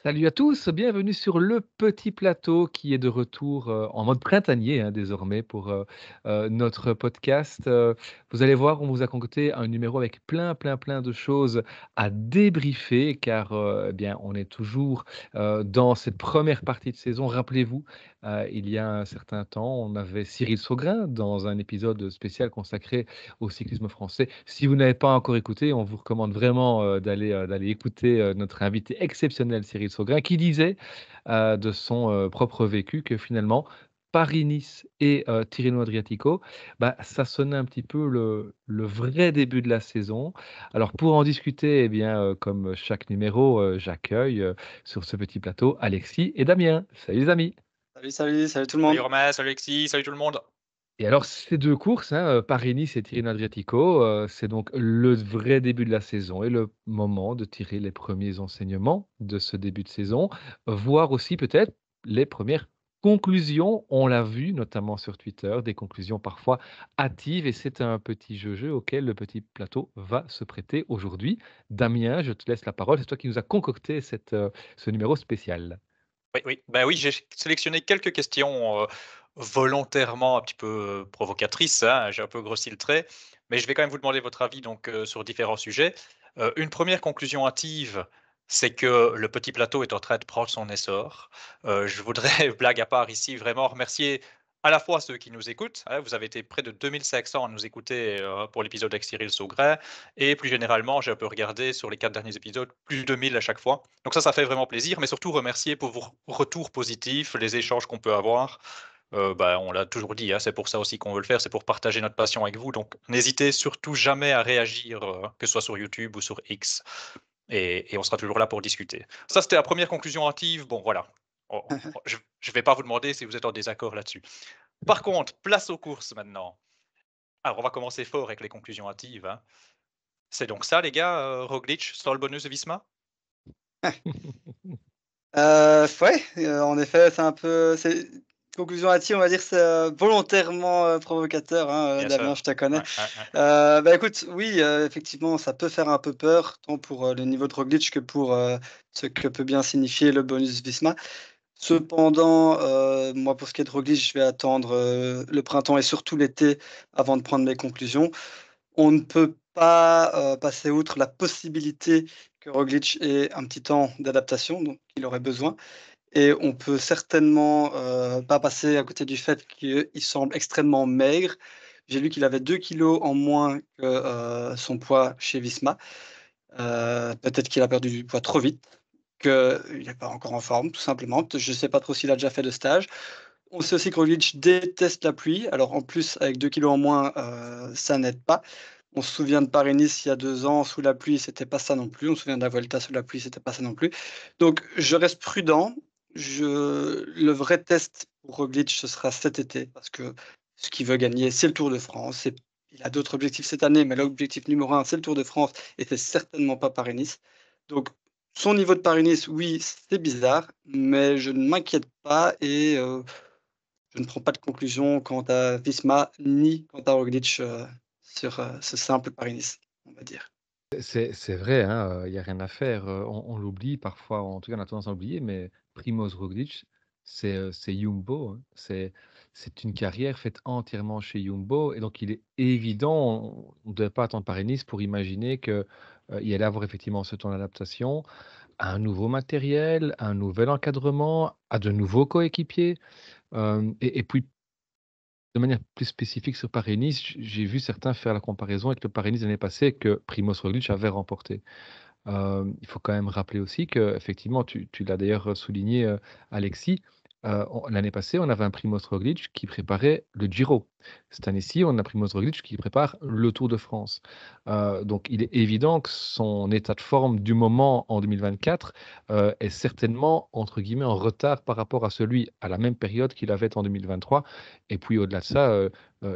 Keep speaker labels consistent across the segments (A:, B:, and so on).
A: Salut à tous, bienvenue sur le petit plateau qui est de retour en mode printanier désormais pour notre podcast. Vous allez voir, on vous a concocté un numéro avec plein de choses à débriefer car eh bien, on est toujours dans cette première partie de saison. Rappelez-vous, il y a un certain temps, on avait Cyril Saugrain dans un épisode spécial consacré au cyclisme français. Si vous n'avez pas encore écouté, on vous recommande vraiment d'aller écouter notre invité exceptionnel Cyril Saugrain qui disait de son propre vécu que finalement Paris-Nice et Tirreno-Adriatico, bah, ça sonnait un petit peu le vrai début de la saison. Alors pour en discuter, eh bien, comme chaque numéro, j'accueille sur ce petit plateau Alexis et Damien. Salut les amis.
B: Salut tout le
C: Salut
B: monde.
C: Romain, salut Alexis, salut tout le monde.
A: Et alors ces 2 courses, Paris-Nice et Tirreno-Adriatico, c'est donc le vrai début de la saison et le moment de tirer les premiers enseignements de ce début de saison, voire aussi peut-être les premières conclusions. On l'a vu notamment sur Twitter, des conclusions parfois hâtives et c'est un petit jeu auquel le petit plateau va se prêter aujourd'hui. Damien, je te laisse la parole, c'est toi qui nous as concocté ce numéro spécial.
C: Oui, oui, bah oui, j'ai sélectionné quelques questions volontairement un petit peu provocatrices, hein, j'ai un peu grossi le trait, mais je vais quand même vous demander votre avis donc sur différents sujets. Une première conclusion hâtive, c'est que le petit plateau est en train de prendre son essor. Je voudrais, blague à part ici, vraiment remercier à la fois ceux qui nous écoutent, hein, vous avez été près de 2 500 à nous écouter pour l'épisode avec Cyril Saugret, et plus généralement, j'ai un peu regardé sur les 4 derniers épisodes, plus de 1000 à chaque fois. Donc ça fait vraiment plaisir, mais surtout remercier pour vos retours positifs, les échanges qu'on peut avoir. Bah, on l'a toujours dit, hein, c'est pour ça aussi qu'on veut le faire, c'est pour partager notre passion avec vous. Donc n'hésitez surtout jamais à réagir, que ce soit sur YouTube ou sur X, et on sera toujours là pour discuter. Ça, c'était la première conclusion hâtive. Bon, voilà, je ne vais pas vous demander si vous êtes en désaccord là-dessus. Par contre, place aux courses maintenant. Alors on va commencer fort avec les conclusions hâtives, hein. C'est donc ça les gars, Roglic sans le bonus de Visma?
B: Ouais, en effet, c'est conclusion hâtive, on va dire, c'est, volontairement, provocateur, hein,
C: Bien
B: Damien,
C: sûr.
B: je te connais.
C: Ouais, ouais, ouais.
B: Bah, écoute, oui, effectivement, ça peut faire un peu peur, tant pour, le niveau de Roglic que pour, ce que peut bien signifier le bonus Visma. Cependant, moi, pour ce qui est de Roglic, je vais attendre, le printemps et surtout l'été avant de prendre mes conclusions. On ne peut pas, passer outre la possibilité que Roglic ait un petit temps d'adaptation, donc il aurait besoin, et on peut certainement, pas passer à côté du fait qu'il semble extrêmement maigre. J'ai lu qu'il avait 2 kilos en moins que, son poids chez Visma. Peut-être qu'il a perdu du poids trop vite, qu'il n'est pas encore en forme tout simplement. Je ne sais pas trop s'il a déjà fait de stage. On sait aussi que Roglic déteste la pluie, alors en plus avec 2 kilos en moins, ça n'aide pas. On se souvient de Paris-Nice il y a 2 ans, sous la pluie, c'était pas ça non plus. On se souvient de la Vuelta sous la pluie, c'était pas ça non plus. Donc je reste prudent. Le vrai test pour Roglic, ce sera cet été parce que ce qu'il veut gagner, c'est le Tour de France. Il a d'autres objectifs cette année, mais l'objectif numéro un, c'est le Tour de France et c'est certainement pas Paris-Nice. Donc son niveau de Paris-Nice, oui, c'est bizarre, mais je ne m'inquiète pas et je ne prends pas de conclusion quant à Visma ni quant à Roglic, sur, ce simple Paris-Nice, on va dire.
A: C'est vrai, hein, il y a rien à faire, on l'oublie parfois, en tout cas on a tendance à l'oublier, mais Primoz Roglic, c'est Jumbo, hein. C'est une carrière faite entièrement chez Jumbo et donc il est évident, on ne devait pas attendre Paris-Nice pour imaginer que, il allait avoir effectivement ce temps d'adaptation, à un nouveau matériel, à un nouvel encadrement, à de nouveaux coéquipiers, hem et puis de manière plus spécifique sur Paris-Nice, j'ai vu certains faire la comparaison avec le Paris-Nice de l'année passée que Primoz Roglic avait remporté. Il faut quand même rappeler aussi qu'effectivement, tu l'as d'ailleurs souligné, Alexis, on l'année passée, on avait un Primoz Roglic qui préparait le Giro. Cette année-ci, on a Primoz Roglic qui prépare le Tour de France. Donc il est évident que son état de forme du moment en 2024, est certainement, entre guillemets, «en retard» par rapport à celui à la même période qu'il avait en 2023 et puis au-delà de ça,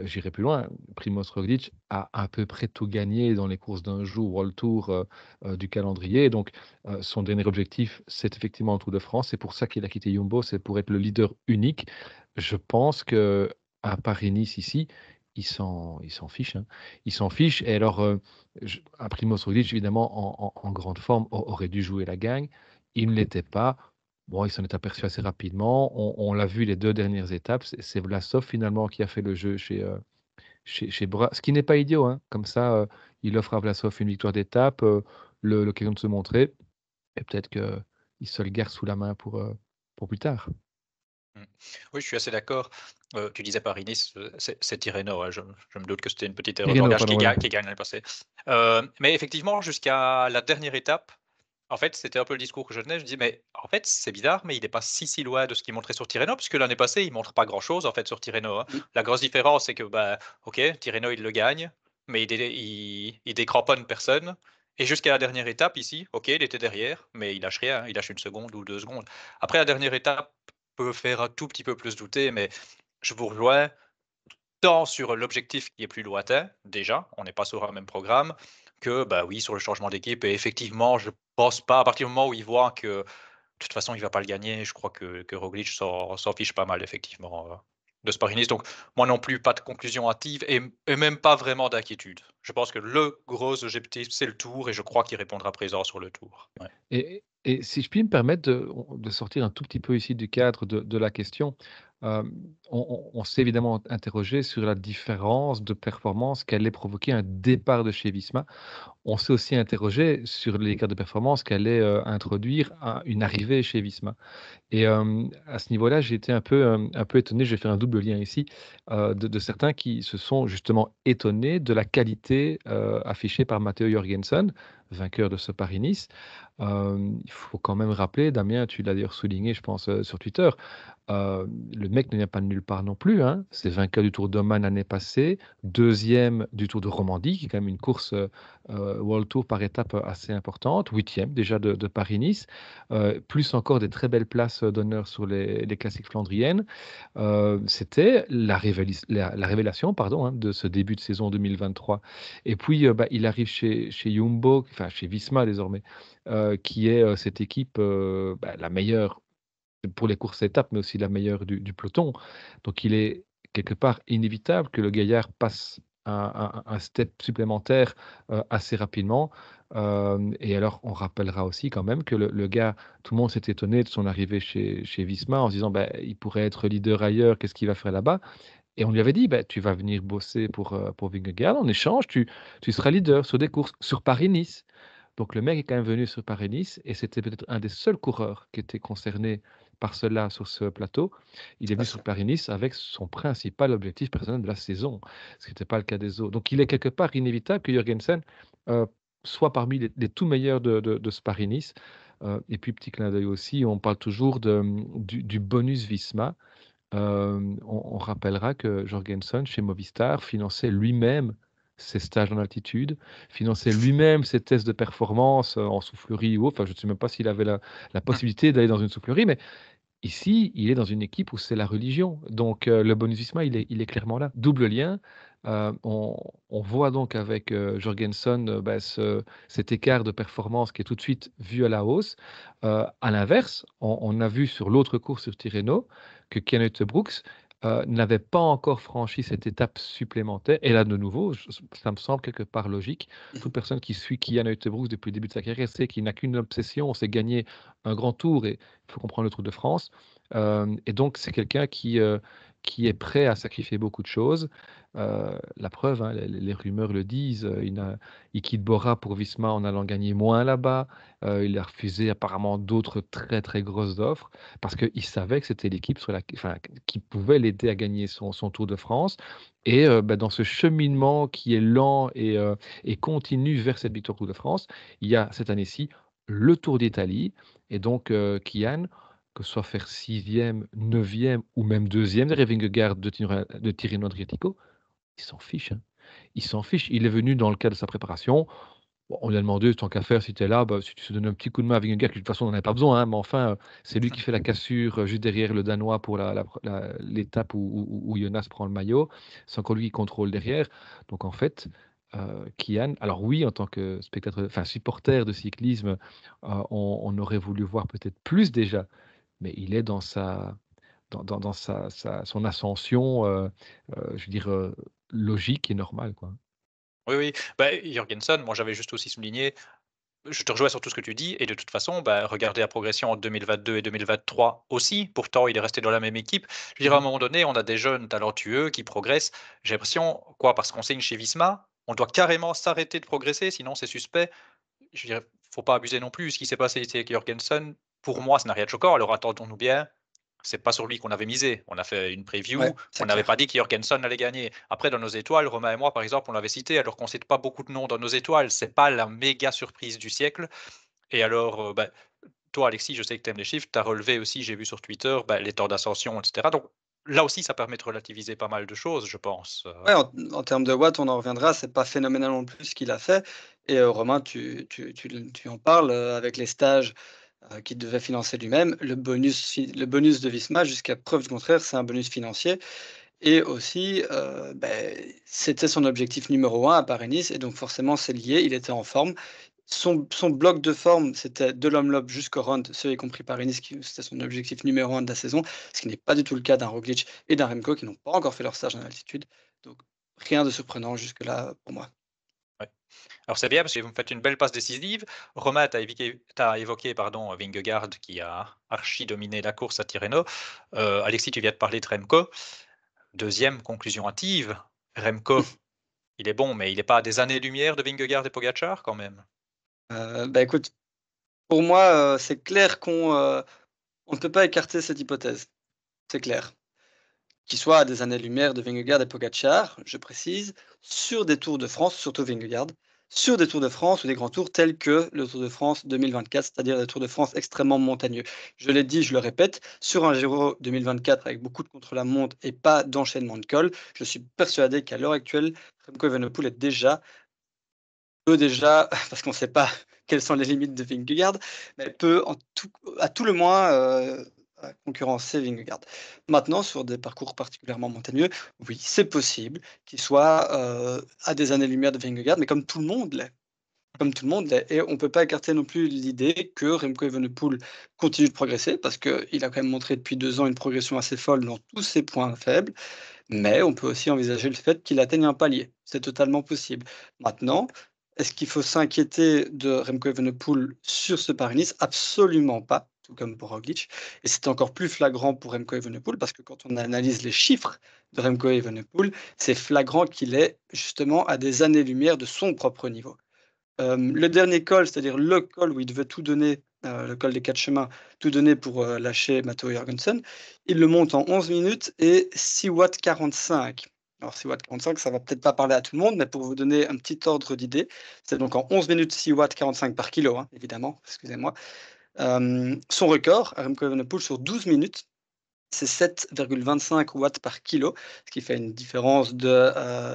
A: j'irai plus loin, Primoz Roglic a à peu près tout gagné dans les courses d'un jour World Tour, du calendrier. Donc, son dernier objectif, c'est effectivement le Tour de France. C'est pour ça qu'il a quitté Jumbo, c'est pour être le leader unique. Je pense qu'à Paris-Nice, ici, il s'en fiche, hein. Il s'en fiche et alors, un Primoz Roglic, évidemment, en grande forme, aurait dû jouer la gagne. il ne l'était pas. Bon, il s'en est aperçu assez rapidement. On l'a vu les 2 dernières étapes, c'est Vlasov finalement qui a fait le jeu chez Bora, ce qui n'est pas idiot, hein. Comme ça, il offre à Vlasov une victoire d'étape, l'occasion de se montrer et peut-être qu'il se le garde sous la main pour plus tard.
C: Mmh. Oui, je suis assez d'accord. Tu disais Paris-Nice, c'est Tirreno, hein, je me doute que c'était une petite erreur de
A: Tirreno,
C: langage
A: pardon, voilà.
C: qui gagne l'année passée. Mais effectivement, jusqu'à la dernière étape, en fait, c'était un peu le discours que je tenais. Je dis: «Mais en fait, c'est bizarre, mais il est pas si loin de ce qu'il montrait sur Tirreno», puisque l'année passée, il montre pas grand-chose, en fait, sur Tirreno, hein.
B: Mmh.
C: La grosse différence, c'est que, bah, OK, Tirreno, il le gagne, mais il décramponne personne et jusqu'à la dernière étape ici, OK, il était derrière, mais il lâche rien, il lâche 1 seconde ou 2 secondes. Après la dernière étape peut faire un tout petit peu plus douter, mais je vous rejoins tant sur l'objectif qui est plus lointain, déjà, on n'est pas sur un même programme, que, bah, oui, sur le changement d'équipe et effectivement, je pense pas à partir du moment où il voit que, de toute façon, il va pas le gagner, je crois que Roglic s'en fiche pas mal effectivement, de ce Paris-Nice. Donc moi non plus, pas de conclusion hâtive et même pas vraiment d'inquiétude. Je pense que le gros objectif, c'est le Tour et je crois qu'il répondra présent sur le Tour. Ouais.
A: Et si je puis me permettre de sortir un tout petit peu ici du cadre de la question, on s'est évidemment interrogé sur la différence de performance qu'allait provoquer un départ de chez Visma. On s'est aussi interrogé sur l'écart de performance qu'allait, introduire une arrivée chez Visma. Et à ce niveau-là, j'ai été un peu étonné, je vais faire un double lien ici, de certains qui se sont justement étonnés de la qualité, affichée par Matteo Jorgensen, vainqueur de ce Paris-Nice. Il faut quand même rappeler, Damien, tu l'as d'ailleurs souligné, je pense, sur Twitter, le mec ne vient pas de nulle part non plus, hein. C'est vainqueur du Tour d'Oman l'année passée, 2e du Tour de Romandie, qui est quand même une course, World Tour par étape assez importante, 8e déjà de Paris-Nice, plus encore des très belles places, d'honneur sur les classiques flandriennes. C'était la révélation, pardon, hein, de ce début de saison 2023 et puis, bah, il arrive chez Jumbo, enfin chez Visma désormais, qui est, cette équipe, bah, la meilleure pour les courses étapes, mais aussi la meilleure du peloton. Donc il est quelque part inévitable que le gaillard passe un step supplémentaire, assez rapidement. Et alors on rappellera aussi quand même que le gars, tout le monde s'est étonné de son arrivée chez Visma en se disant: «Bah, il pourrait être leader ailleurs, qu'est-ce qu'il va faire là-bas?» Et on lui avait dit: «Bah, tu vas venir bosser pour Vingegaard, en échange, tu seras leader sur des courses, sur Paris-Nice». Donc le mec est quand même venu sur Paris-Nice et c'était peut-être un des seuls coureurs qui était concerné par cela sur ce plateau. Il est
B: Tout à
A: venu sur
B: fait.
A: Paris-Nice avec son principal objectif personnel de la saison, ce qui n'était pas le cas des autres. Donc il est quelque part inévitable que Jürgensen, heu, soit parmi les tout meilleurs de ce Paris-Nice. Et puis petit clin d'œil aussi, on parle toujours du bonus Visma. On rappellera que Jorgensen, chez Movistar, finançait lui-même ses stages en altitude, finançait lui-même ses tests de performance, en soufflerie ou autre. Enfin, je ne sais même pas s'il avait la possibilité d'aller dans une soufflerie, mais ici, il est dans une équipe où c'est la religion. Donc, le bonus Visma, il est clairement là. Double lien, on voit donc avec, Jorgensen, bah, cet écart de performance qui est tout de suite vu à la hausse. À l'inverse, on a vu sur l'autre course sur Tirreno que Kenneth Brooks, n'avait pas encore franchi cette étape supplémentaire et là, de nouveau, ça me semble quelque part logique.
B: Mmh.
A: Toute personne qui suit Kian Brooks depuis le début de sa carrière sait qu'il n'a qu'une obsession, c'est gagner un grand tour et il faut comprendre le Tour de France. Et donc c'est quelqu'un qui est prêt à sacrifier beaucoup de choses. La preuve, hein, les rumeurs le disent, il quitte Bora pour Visma en allant gagner moins là-bas. Il a refusé apparemment d'autres très, très grosses offres parce qu'il savait que c'était l'équipe enfin, qui pouvait l'aider à gagner son Tour de France. Et bah, dans ce cheminement qui est lent et continu vers cette victoire Tour de France, il y a cette année-ci le Tour d'Italie. Et donc, Kian, que ce soit faire 6e, 9e ou même 2e derrière Vingegaard de Tirreno Adriatico, il s'en fiche, hein. Il s'en fiche. Il est venu dans le cadre de sa préparation. Bon, on lui a demandé: «Tant qu'à faire, si tu es là, bah, si tu sais donner un petit coup de main à Vingegaard», qui de toute façon on n'en avait pas besoin, hein, mais enfin, c'est lui qui fait la cassure, juste derrière le Danois pour l'étape où Jonas prend le maillot. C'est encore lui qui contrôle derrière. Donc en fait, Kian, alors oui, en tant que spectateur, enfin supporter de cyclisme, on aurait voulu voir peut-être plus déjà, mais il est dans son ascension, je veux dire, logique et normale, quoi.
C: Oui, oui. Bah, Jorgensen, moi j'avais juste aussi souligné, je te rejoins sur tout ce que tu dis et de toute façon, regardez la progression en 2022 et 2023 aussi. Pourtant, il est resté dans la même équipe. Je veux dire, à un moment donné, on a des jeunes talentueux qui progressent. J'ai l'impression, quoi, parce qu'on signe chez Visma, on doit carrément s'arrêter de progresser, sinon c'est suspect. Je dirais, faut pas abuser non plus. Ce qui s'est passé ici avec Jorgensen, pour moi, ça n'a rien de choquant. Alors attendons-nous bien. C'est pas sur lui qu'on avait misé. On a fait une
B: Ouais,
C: preview.
B: c'est
C: On n'avait
B: clair.
C: pas dit que Jorgensen allait gagner. Après, dans nos étoiles, Romain et moi, par exemple, on l'avait cité, alors qu'on ne cite pas beaucoup de noms dans nos étoiles. C'est pas la méga surprise du siècle. Et alors, toi, Alexis, je sais que tu aimes les chiffres. Tu as relevé aussi, j'ai vu sur Twitter, les temps d'ascension, etc. Donc là aussi, ça permet de relativiser pas mal de choses, je pense.
B: Ouais, en termes de watts, on en reviendra, c'est pas phénoménal non plus ce qu'il a fait et Romain, tu en parles, avec les stages, qu'il devait financer lui-même. Le bonus de Visma, jusqu'à preuve du contraire, c'est un bonus financier et aussi, c'était son objectif numéro un à Paris-Nice et donc forcément c'est lié, il était en forme. Son bloc de forme, c'était de l'Omloop jusqu'au round, ce y compris Paris-Nice, qui c'était son objectif numéro un de la saison, ce qui n'est pas du tout le cas d'un Roglic et d'un Remco qui n'ont pas encore fait leur stage en altitude. Donc rien de surprenant jusque-là, pour moi.
C: Ouais. Alors c'est bien parce que vous me faites une belle passe décisive. Romain, tu as évoqué pardon, Vingegaard qui a archi dominé la course à Tirreno. Alexis, tu viens de parler de Remco. Deuxième conclusion hâtive, Remco, il est bon, mais il n'est pas à des années-lumière de Vingegaard et Pogacar quand même.
B: Écoute, pour moi, c'est clair on ne peut pas écarter cette hypothèse. C'est clair. Qu'il soit à des années-lumière de Vingegaard et Pogacar, je précise, sur des Tours de France, surtout Vingegaard, sur des Tours de France ou des grands tours tels que le Tour de France 2024, c'est-à-dire des Tours de France extrêmement montagneux. Je l'ai dit, je le répète, sur un Giro 2024 avec beaucoup de contre-la-montre et pas d'enchaînement de cols, je suis persuadé qu'à l'heure actuelle, Remco Evenepoel peut déjà, parce qu'on ne sait pas quelles sont les limites de Vingegaard, mais peut à tout le moins concurrencer Vingegaard. Maintenant, sur des parcours particulièrement montagneux, oui, c'est possible qu'il soit à des années-lumière de Vingegaard, mais comme tout le monde l'est. Comme tout le monde l'est. Et on ne peut pas écarter non plus l'idée que Remco Evenepoel continue de progresser, parce qu'il a quand même montré depuis 2 ans une progression assez folle dans tous ses points faibles, mais on peut aussi envisager le fait qu'il atteigne un palier. C'est totalement possible. Maintenant, est-ce qu'il faut s'inquiéter de Remco Evenepoel sur ce Paris-Nice? Absolument pas, tout comme pour Roglic. Et c'est encore plus flagrant pour Remco Evenepoel parce que quand on analyse les chiffres de Remco Evenepoel, c'est flagrant qu'il est justement à des années-lumière de son propre niveau. Le dernier col, c'est-à-dire le col où il devait tout donner, le col des 4 chemins, tout donner pour, lâcher Matteo Jorgensen, il le monte en 11 minutes et 6 watts 45. Alors 6 watts 45, ça va peut-être pas parler à tout le monde, mais pour vous donner un petit ordre d'idée, c'est donc en 11 minutes 6 watts 45 par kilo, hein, évidemment, excusez-moi. Son record, Remco Evenepoel sur 12 minutes, c'est 7,25 watts par kilo, ce qui fait une différence de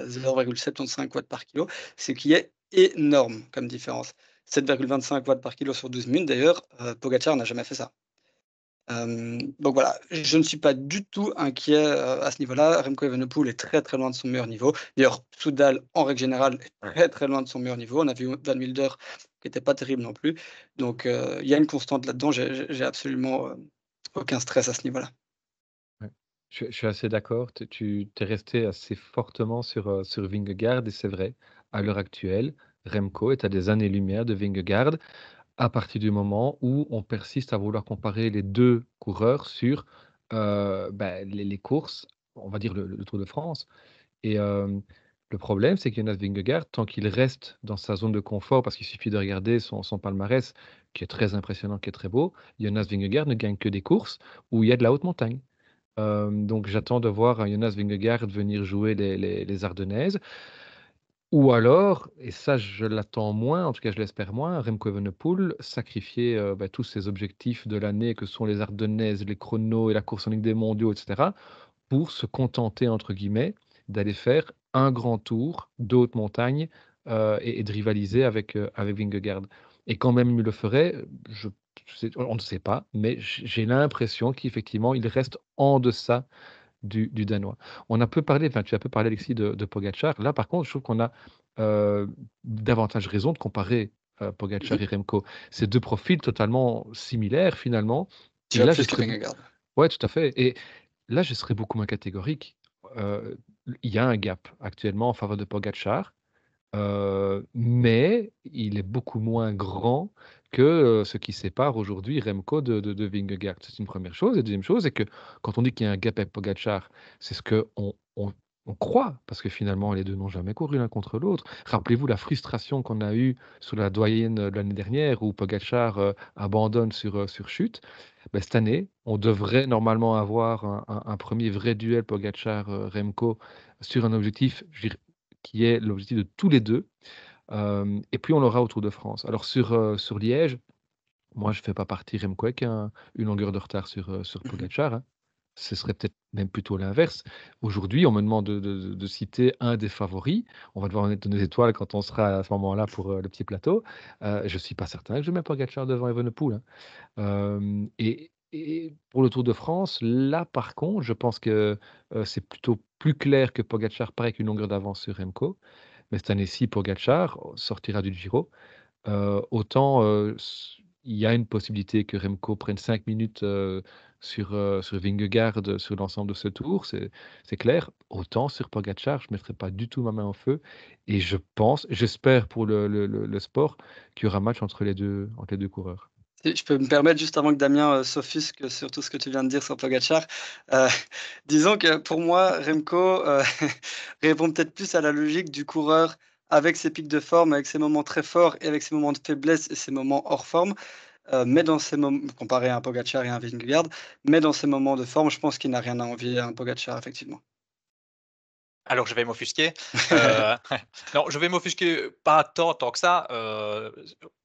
B: 0,75 watts par kilo, ce qui est énorme comme différence. 7,25 watts par kilo sur 12 minutes, d'ailleurs, Pogacar n'a jamais fait ça. Donc voilà, je ne suis pas du tout inquiet à ce niveau-là. Remco Evenepoel est très très loin de son meilleur niveau. D'ailleurs, Soudal, en règle générale, est très très loin de son meilleur niveau. On a vu Van Wilder qui n'était pas terrible non plus. Donc il y a une constante là-dedans. J'ai absolument aucun stress à ce niveau-là.
A: Ouais. Je suis assez d'accord. Tu es resté assez fortement sur Vingegaard et c'est vrai, à l'heure actuelle, Remco est à des années-lumière de Vingegaard à partir du moment où on persiste à vouloir comparer les 2 coureurs sur, les courses, on va dire le Tour de France et le problème, c'est que Jonas Vingegaard, tant qu'il reste dans sa zone de confort, parce qu'il suffit de regarder son palmarès qui est très impressionnant, qui est très beau, Jonas Vingegaard ne gagne que des courses où il y a de la haute montagne. Donc j'attends de voir un Jonas Vingegaard venir jouer les Ardennaises ou alors, et ça je l'attends moins, en tout cas je l'espère moins, Remco Evenepoel sacrifier, tous ses objectifs de l'année que sont les Ardennaises, les chronos et la course en Ligue des mondiaux et cetera, pour se «contenter» entre guillemets d'aller faire un grand tour de haute montagne, et de rivaliser avec Vingegaard et quand même il le ferait, je on ne sait pas, mais j'ai l'impression qu'effectivement il reste en deçà du Danois. On a peu parlé, enfin tu as peu parlé Alexis de Pogacar. Là par contre, je trouve qu'on a, davantage raison de comparer, Pogacar
B: Mmh.
A: et Remco. C'est 2 profils totalement similaires finalement et
B: Déjà
A: là je
B: plus que
A: serais
B: Vingegaard.
A: ouais tout à fait et là je serais beaucoup moins catégorique. Il y a un gap actuellement en faveur de Pogacar, Mais il est beaucoup moins grand que, ce qui sépare aujourd'hui Remco de Vingegaard. C'est une première chose et deuxième chose, c'est que quand on dit qu'il y a un gap avec Pogačar, c'est ce qu'on croit, parce que finalement les 2 n'ont jamais couru l'un contre l'autre. Rappelez-vous la frustration qu'on a eue sur la doyenne, de l'année dernière où Pogačar, abandonne sur chute. Bah, cette année, on devrait normalement avoir un 1er vrai duel Pogačar, Remco sur un objectif, je dirais, qui est l'objectif de tous les 2. Et puis on l'aura au Tour de France. Alors sur Liège, moi je fais pas partie Remco avec une longueur de retard sur
B: Mmh.
A: Pogačar, hein. Ce serait peut-être même plutôt l'inverse. Aujourd'hui, on me demande de citer un des favoris. On va devoir en donner des étoiles quand on sera à ce moment-là pour, le petit plateau. Je suis pas certain que je mets Pogačar devant Evenepoel, hein. Et pour le Tour de France, là, par contre, je pense que, c'est plutôt plus clair que Pogačar part avec une longueur d'avance sur Remco. Mais cette année-ci, Pogačar sortira du Giro. Autant, il y a une possibilité que Remco prenne 5 minutes, sur Vingegaard, sur l'ensemble de ce Tour, c'est clair. Autant sur Pogačar, je ne mettrai pas du tout ma main au feu et j'espère pour le sport qu'il y aura match entre les 2 coureurs.
B: Si je peux me permettre juste avant que Damien, s'offusque sur tout ce que tu viens de dire sur Pogacar, heu, disons que pour moi Remco, répond peut-être plus à la logique du coureur avec ses pics de forme, avec ses moments très forts et avec ses moments de faiblesse et ses moments hors forme, mais dans ces moments comparé à un Pogacar et un Vingegaard, mais dans ces moments de forme, je pense qu'il n'a rien à envier à un Pogacar effectivement.
C: Alors je vais m'offusquer, heu, non, je vais m'offusquer pas tant que ça,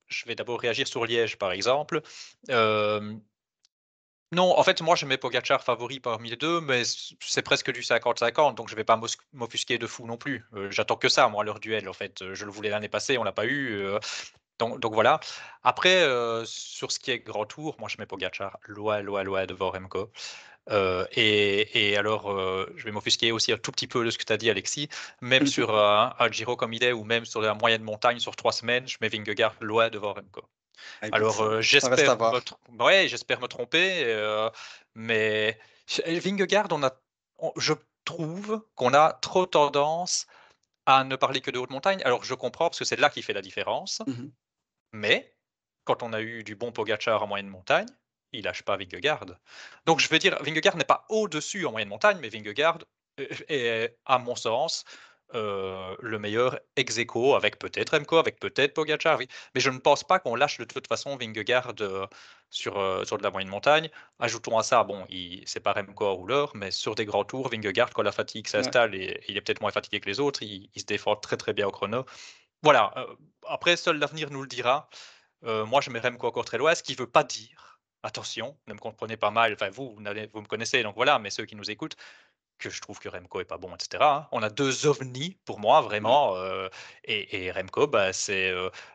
C: je vais d'abord réagir sur Liège, par exemple. Hem, non, en fait, moi, je mets Pogacar favori parmi les 2, mais c'est presque du 50-50, donc je vais pas m'offusquer de fou non plus. J'attends que ça, moi, leur duel, en fait. Je le voulais l'année passée, on l'a pas eu, donc voilà. Après, sur ce qui est grand tour, moi, je mets Pogacar loin, loin, loin devant Remco. Et alors, je vais m'offusquer aussi un tout petit peu de ce que tu as dit, Alexis. Même sur un Giro comme il est, ou même sur la moyenne montagne sur 3 semaines, je mets Vingegaard loin devant Remco.
B: Ah écoute,
C: Alors,
B: ça reste à voir.
C: j'espère me tromper, mais Vingegaard, je trouve qu'on a trop tendance à ne parler que de haute montagne. Alors je comprends parce que c'est là qui fait la différence,
B: Mmh.
C: mais quand on a eu du bon Pogacar en moyenne montagne, il lâche pas Vingegaard. Donc je veux dire, Vingegaard n'est pas au-dessus en moyenne montagne, mais Vingegaard est, à mon sens, le meilleur ex aequo avec peut-être Remco, avec peut-être Pogacar, oui. Mais je ne pense pas qu'on lâche de toute façon Vingegaard, sur de la moyenne montagne. Ajoutons à ça, bon, c'est pas Remco en rouleur, mais sur des grands tours, Vingegaard, quand la fatigue
B: Ouais.
C: s'installe et il est peut-être moins fatigué que les autres, il se défend très, très bien au chrono. Voilà, après seul l'avenir nous le dira. Moi, je mets Remco encore très loin, ce qui ne veut pas dire, attention, ne me comprenez pas mal, enfin vous me connaissez donc voilà, mais ceux qui nous écoutent, que je trouve que Remco est pas bon et cetera, hein. On a 2 ovnis pour moi
B: Ouais.
C: vraiment, et Remco, bah, c'est,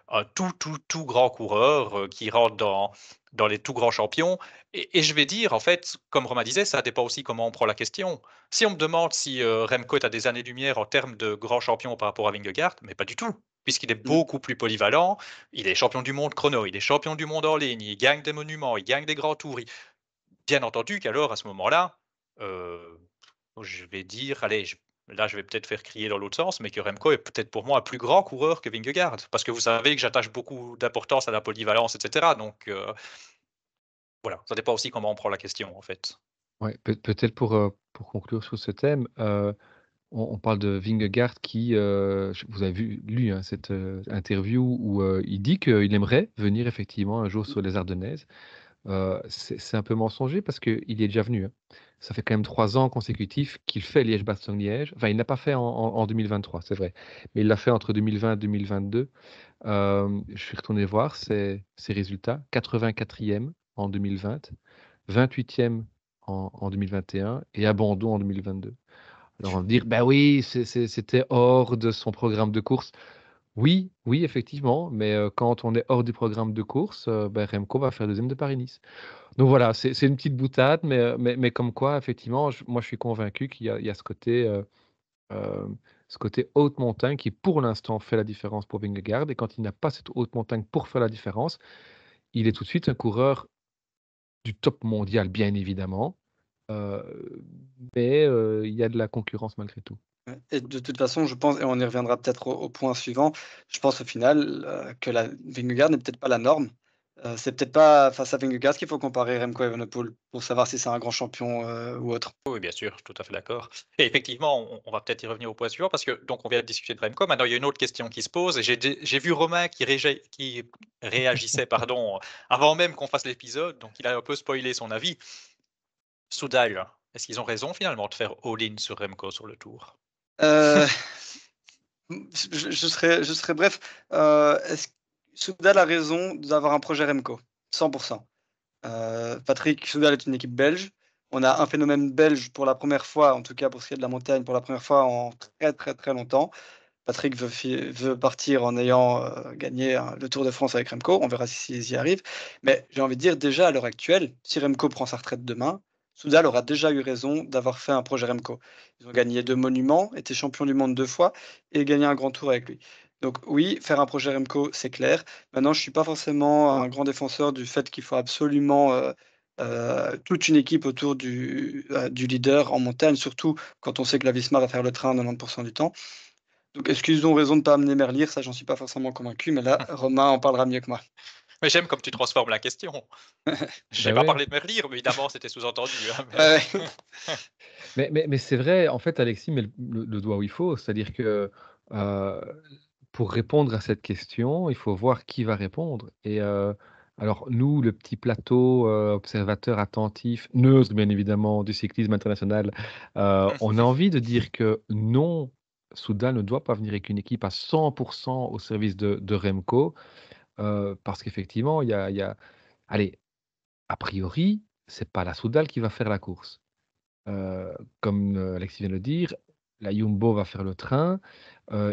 C: un tout grand coureur, qui rentre dans les tout grands champions et je vais dire en fait, comme Romain disait, ça dépend aussi comment on prend la question. Si on me demande si, Remco est à des années-lumière en termes de grand champion par rapport à Vingegaard, mais pas du tout, puisqu'il est
B: Mmh.
C: beaucoup plus polyvalent. Il est champion du monde chrono, il est champion du monde en ligne, il gagne des monuments, il gagne des grands tours, il bien entendu qu'alors à ce moment-là, heu je vais dire, allez, là, je vais peut-être faire crier dans l'autre sens, mais que Remco est peut-être pour moi un plus grand coureur que Vingegaard. Parce que vous savez que j'attache beaucoup d'importance à la polyvalence, et cetera. Donc, voilà, ça dépend aussi comment on prend la question, en fait.
A: Ouais, peut-être pour conclure sur ce thème, on parle de Vingegaard qui, vous avez lu, hein, cette, interview où, il dit qu'il aimerait venir effectivement un jour sur les Ardennaises. C'est un peu mensonger parce qu'il y est déjà venu, hein. Ça fait quand même 3 ans consécutifs qu'il fait Liège-Bastogne-Liège. Enfin, il n'a pas fait en 2023, c'est vrai, mais il l'a fait entre 2020 et 2022. Je suis retourné voir ses résultats: 84e en 2020, 28e en 2021 et abandon en 2022. Alors on va me dire: «Bah oui, c'était hors de son programme de course». Oui, oui, effectivement, mais quand on est hors du programme de course, bah, Remco va faire 2e de Paris-Nice. Donc voilà, c'est une petite boutade, mais comme quoi effectivement, moi je suis convaincu qu'il y a ce côté haute montagne qui pour l'instant fait la différence pour Vingegaard et quand il n'a pas cette haute montagne pour faire la différence, il est tout de suite un coureur du top mondial bien évidemment, heu, mais il y a de la concurrence malgré tout.
B: Et de toute façon, je pense, et on y reviendra peut-être au point suivant, je pense au final, que la Vingegaard n'est peut-être pas la norme. C'est peut-être pas face à Vingegaard qu'il faut comparer Remco Evenepoel pour savoir si c'est un grand champion, ou autre.
C: Oui, bien sûr, je suis tout à fait d'accord. Et effectivement, on va peut-être y revenir au point suivant parce que donc on vient de discuter de Remco. Maintenant, il y a une autre question qui se pose et j'ai vu Romain qui réagissait pardon, avant même qu'on fasse l'épisode, donc il a un peu spoilé son avis. Soudal, est-ce qu'ils ont raison finalement de faire all-in sur Remco sur le Tour?
B: Heu, je serai bref. Est-ce Soudal a raison d'avoir un projet Remco, 100. Patrick Soudal est une équipe belge. On a un phénomène belge pour la première fois, en tout cas pour ce qui est de la montagne, pour la première fois en très, très, très longtemps. Patrick veut partir en ayant, gagné le Tour de France avec Remco. On verra s'ils y arrivent. Mais j'ai envie de dire déjà à l'heure actuelle, si Remco prend sa retraite demain, Soudal aura déjà eu raison d'avoir fait un projet Remco. Ils ont gagné 2 monuments, été champions du monde 2 fois et gagné un grand tour avec lui. Donc oui, faire un projet Remco, c'est clair. Maintenant, je suis pas forcément un grand défenseur du fait qu'il faut absolument, toute une équipe autour du leader en montagne, surtout quand on sait que la Visma va faire le train 90 du temps. Donc est-ce qu'ils ont raison de ne pas amener Merlier? Ça, j'en suis pas forcément convaincu, mais là, Romain en parlera mieux que moi.
C: Mais j'aime comme tu transformes la question. J'ai
A: Ben
C: pas
A: ouais.
C: parlé de Merlier, mais évidemment, c'était sous-entendu, hein,
B: Ouais,
A: Mais c'est vrai, en fait, Alexis met le doigt où il faut. C'est-à-dire que, heu, pour répondre à cette question, il faut voir qui va répondre et alors nous, le petit plateau, observateur attentif, neutre bien évidemment, du cyclisme international, on a envie de dire que non, Soudal ne doit pas venir avec une équipe à 100 au service de Remco, parce qu'effectivement, il y a allez, a priori, c'est pas la Soudal qui va faire la course. Comme, Alexis vient de le dire, la Jumbo va faire le train,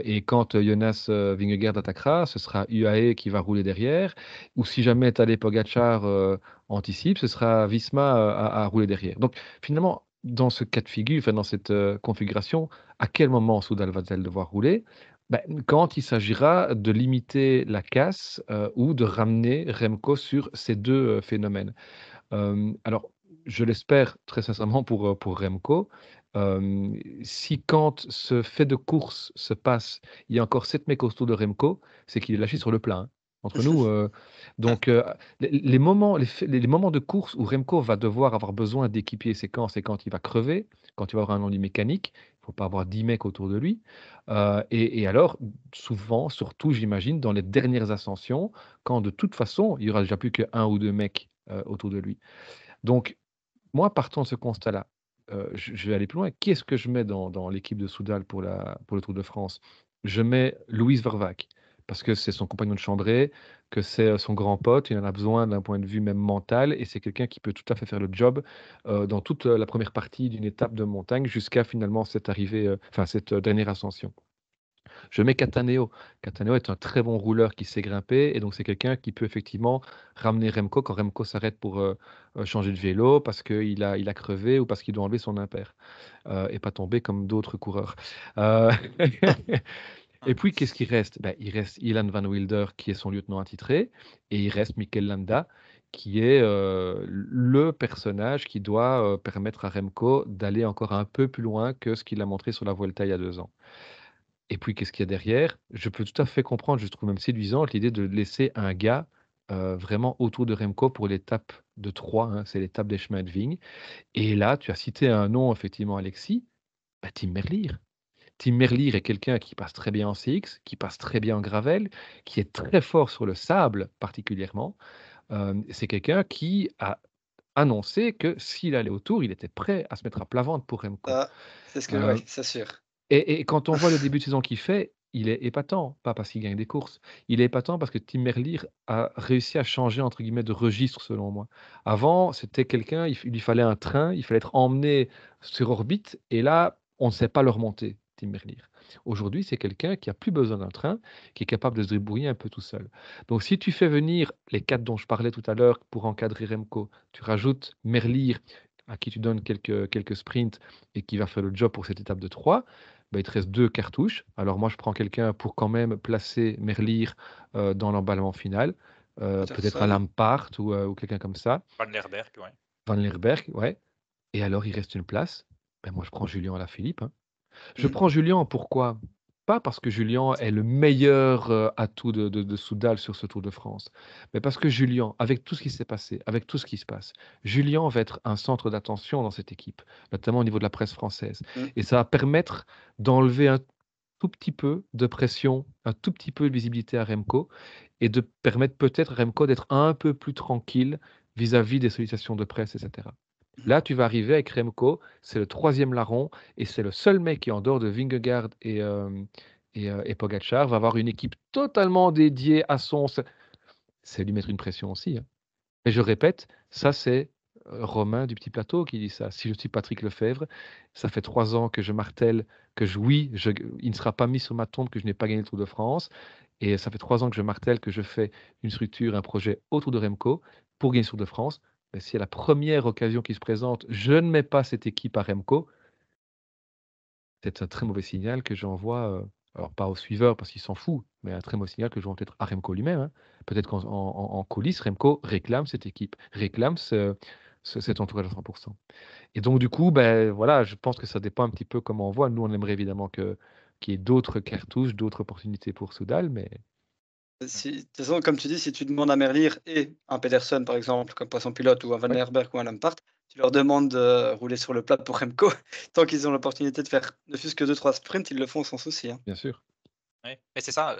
A: et quand, Jonas, Vingegaard attaquera, ce sera UAE qui va rouler derrière ou si jamais Tadej Pogačar, anticipe, ce sera Visma, à rouler derrière. Donc finalement, dans ce cas de figure, enfin dans cette, configuration, à quel moment Soudal va-t-elle devoir rouler? Bah, quand il s'agira de limiter la casse, ou de ramener Remco sur ces 2 phénomènes. Alors, je l'espère très sincèrement pour Remco. Si quand ce fait de course se passe, il y a encore 7 mecs autour de Remco, c'est qu'il est lâché sur le plat, hein. Entre nous, donc les moments de course où Remco va devoir avoir besoin d'équipiers, c'est quand il va crever, quand il va avoir un ennui mécanique. Il ne faut pas avoir 10 mecs autour de lui, et alors souvent, surtout j'imagine dans les dernières ascensions, quand de toute façon, il y aura déjà plus qu'1 ou 2 mecs, autour de lui. Donc moi, partant de ce constat-là, je vais aller plus loin. Qui est-ce que je mets dans l'équipe de Soudal pour le Tour de France? Je mets Louis Vervaeke, parce que c'est son compagnon de chambrée, que c'est, son grand pote. Il en a besoin d'un point de vue même mental et c'est quelqu'un qui peut tout à fait faire le job, dans toute, la première partie d'une étape de montagne jusqu'à finalement cette arrivée, enfin cette, dernière ascension. Je mets Cattaneo. Cattaneo est un très bon rouleur qui sait grimper et donc c'est quelqu'un qui peut effectivement ramener Remco quand Remco s'arrête pour, changer de vélo parce qu'il a crevé ou parce qu'il doit enlever son impair, et pas tomber comme d'autres coureurs. Heu et puis qu'est-ce qui reste? Bah, il reste Ilan Van Wilder qui est son lieutenant attitré et il reste Mikel Landa qui est, le personnage qui doit, permettre à Remco d'aller encore un peu plus loin que ce qu'il a montré sur la Vuelta il y a 2 ans. Et puis qu'est-ce qu'il y a derrière? Je peux tout à fait comprendre, je trouve même séduisante l'idée de laisser un gars, vraiment autour de Remco pour l'étape de Troyes, hein, c'est l'étape des chemins de vigne. Et là, tu as cité un nom effectivement Alexis, bah, Tim Merlier. Tim Merlier est quelqu'un qui passe très bien en CX, qui passe très bien en gravel, qui est très fort sur le sable particulièrement. C'est quelqu'un qui a annoncé que s'il allait au Tour, il était prêt à se mettre à plat ventre pour Remco.
B: ça, c'est ce que
A: Heu
B: ouais, c'est sûr.
A: et quand on voit le début de saison qu'il fait, il est épatant, pas parce qu'il gagne des courses. Il est épatant parce que Tim Merlier a réussi à changer entre guillemets «de registre» selon moi. Avant, c'était quelqu'un, il lui fallait un train, il fallait être emmené sur orbite et là, on ne sait pas le remonter, Tim Merlier. Aujourd'hui, c'est quelqu'un qui a plus besoin d'un train, qui est capable de se débrouiller un peu tout seul. Donc si tu fais venir les 4 dont je parlais tout à l'heure pour encadrer Remco, tu rajoutes Merlier à qui tu donnes quelques sprints et qui va faire le job pour cette étape de 3. Bah, il te reste 2 cartouches. Alors moi, je prends quelqu'un pour quand même placer Merlier, dans l'emballement final, peut-être un
B: Peterson.
A: Lampaert ou quelqu'un comme ça.
C: Van Lerberg, ouais.
A: Van Lerberghe, ouais, et alors il reste une place. Ben moi, je prends Julien Alaphilippe, hein. Je prends Julien, pourquoi? Pas parce que Julien est le meilleur, atout de Soudal sur ce Tour de France, mais parce que Julien, avec tout ce qui s'est passé, avec tout ce qui se passe, Julien va être un centre d'attention dans cette équipe, notamment au niveau de la presse française
B: Mmh.
A: et ça va permettre d'enlever un tout petit peu de pression, un tout petit peu de visibilité à Remco et de permettre peut-être à Remco d'être un peu plus tranquille vis-à-vis des sollicitations de presse et cetera.
B: Mmh.
A: Là, tu vas arriver avec Remco, c'est le 3e larron et c'est le seul mec qui, en dehors de Vingegaard et Pogačar, va avoir une équipe totalement dédiée à c'est lui mettre une pression aussi, hein. Et je répète, ça c'est, Romain du Petit Plateau qui dit ça. Si je suis Patrick Lefebvre, ça fait 3 ans que je martèle que il ne sera pas mis sur ma tombe que je n'ai pas gagné le Tour de France et ça fait 3 ans que je martèle que je fais une structure, un projet autour de Remco pour gagner le Tour de France. Mais si à la première occasion qui se présente, je ne mets pas cette équipe à Remco, c'est un très mauvais signal que j'envoie, alors pas au suiveur parce qu'il s'en fout, mais un très mauvais signal que j'envoie peut-être à Remco lui-même, hein. Peut-être qu'en coulisses, Remco réclame cette équipe, réclame cet entourage à 100. Et donc du coup, ben voilà, je pense que ça dépend un petit peu comment on voit. Nous, on aimerait évidemment qu'il y ait d'autres cartouches, d'autres opportunités pour Soudal, mais
B: Si de toute façon, comme tu dis, si tu demandes à Merlier et un Pedersen, par exemple, comme poisson pilote ou un Van
A: ouais,
B: Aerberg ou un Lampard, tu leur demandes de rouler sur le plat pour Remco. Tant qu'ils ont l'opportunité de faire ne fût-ce que 2-3 sprints, ils le font sans souci, hein.
A: bien sûr.
C: Ouais, mais c'est ça,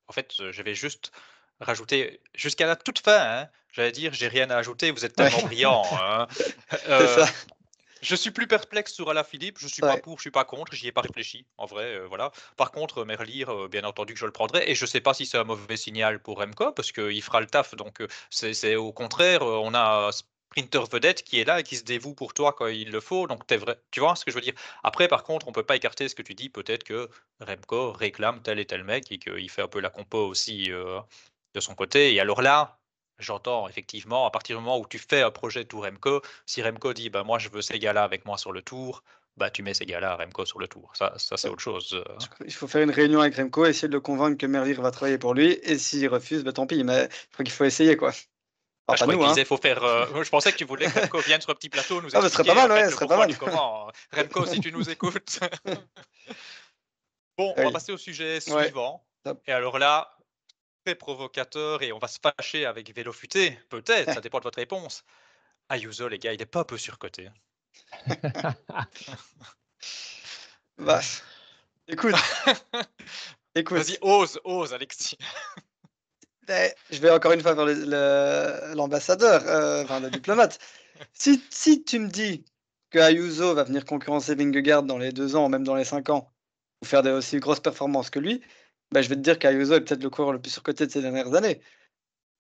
C: en fait, je vais juste rajouter jusqu'à la toute fin, hein, j'allais dire: «J'ai rien à ajouter, vous êtes
B: Ouais,
C: tellement brillants, hein».
B: c'est ça,
C: Je suis plus perplexe sur Alaphilippe, je suis pas
B: ouais.
C: pour, je suis pas contre, j'y ai pas réfléchi, en vrai, voilà. Par contre, Merlier, bien entendu que je le prendrai et je sais pas si c'est un mauvais signal pour Remco parce qu'il fera le taf donc c'est au contraire, on a un sprinter vedette qui est là et qui se dévoue pour toi quand il le faut donc tu vois ce que je veux dire? Après par contre, on peut pas écarter ce que tu dis, peut-être que Remco réclame tel et tel mec et qu'il fait un peu la compo aussi, de son côté et alors là, j'entends effectivement à partir du moment où tu fais un projet Tour Remco, si Remco dit: «Bah, moi, je veux ces gars-là avec moi sur le tour», bah, tu mets ces gars-là à Remco sur le tour. Ça c'est
B: Ouais.
C: autre chose,
B: Il faut faire une réunion avec Remco, essayer de le convaincre que Merlier va travailler pour lui et s'il refuse, bah, tant pis, mais je crois qu'il faut essayer, quoi.
C: Ah,
B: Enfin,
C: je
B: pas
C: croyais que
B: nous,
C: tu
B: hein.
C: disais: «Faut faire», je pensais que tu voulais que Remco vienne sur un petit plateau nous
B: Ah, bah, ce serait pas
C: expliquer, en
B: mal,
C: fait,
B: ouais, ce
C: le
B: serait pas
C: pourquoi
B: mal.
C: du comment. Remco, si tu nous écoutes. Bon, on va
B: Oui,
C: passer au sujet
B: ouais,
C: suivant
B: top.
C: et alors là, très provocateur et on va se fâcher avec Vélo Futé, peut-être, ça dépend de votre réponse. Ayuso, les gars, il est pas un peu surcoté?
B: Bah, écoute,
C: Vas-y,
B: écoute,
C: ose Alexis.
B: je vais encore une fois vers l'ambassadeur, enfin le diplomate. Si tu me dis que Ayuso va venir concurrencer Vingegaard dans les 2 ans, même dans les 5 ans, ou faire des aussi grosses performances que lui, bah, je vais te dire qu'Ayuso est peut-être le coureur le plus surcoté de ces dernières années.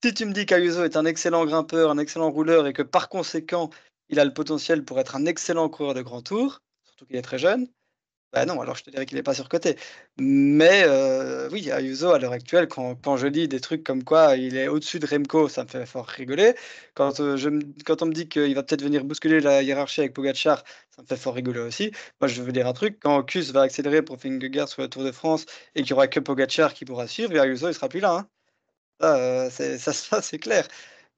B: Si tu me dis qu'Ayuso est un excellent grimpeur, un excellent rouleur et que par conséquent, il a le potentiel pour être un excellent coureur de grand tour, surtout qu'il est très jeune, bah, non, alors je te dirais qu'il est pas surcoté. Mais oui, Ayuso à l'heure actuelle, quand je lis des trucs comme quoi il est au-dessus de Remco, ça me fait fort rigoler. Quand on me dit qu'il va peut-être venir bousculer la hiérarchie avec Pogačar, ça me fait fort rigoler aussi. Moi, je veux dire un truc, quand Kuss va accélérer pour Vingegaard sur le Tour de France et qu'il y aura que Pogačar qui pourra suivre, et Ayuso il sera plus là, hein. Ça, ça c'est clair.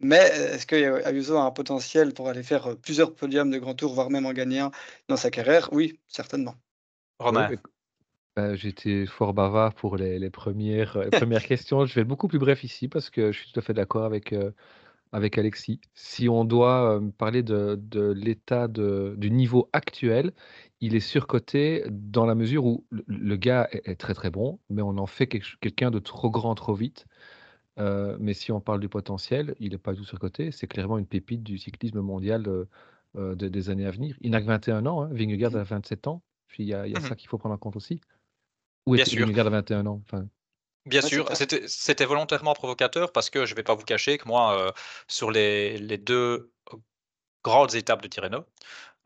B: Mais, est-ce que, Ayuso a un potentiel pour aller faire, plusieurs podiums de grand tour, voire même en gagner un dans sa carrière? Oui, certainement.
A: Oui,
C: Romain.
A: j'étais fort bavard pour les premières questions. Je vais être beaucoup plus bref ici parce que je suis tout à fait d'accord avec Alexis. Si on doit, parler de l'état du niveau actuel, il est surcoté dans la mesure où le gars est très, très bon, mais on en fait quelqu'un de trop grand, trop vite. Mais si on parle du potentiel, il est pas du tout surcoté. C'est clairement une pépite du cyclisme mondial, des années à venir. Il n'a que 21 ans, hein, Vingegaard
B: Mmh.
A: a 27 ans. Puis il y a
C: Mmh.
A: ça qu'il faut prendre en compte aussi. Où
C: Bien
A: était
C: sûr.
A: Vingegaard à 21 ans? Enfin,
C: Bien
B: Ouais, c'est
C: sûr,
B: clair.
C: c'était volontairement provocateur parce que je ne vais pas vous cacher que moi, sur les 2 grandes étapes de Tirreno,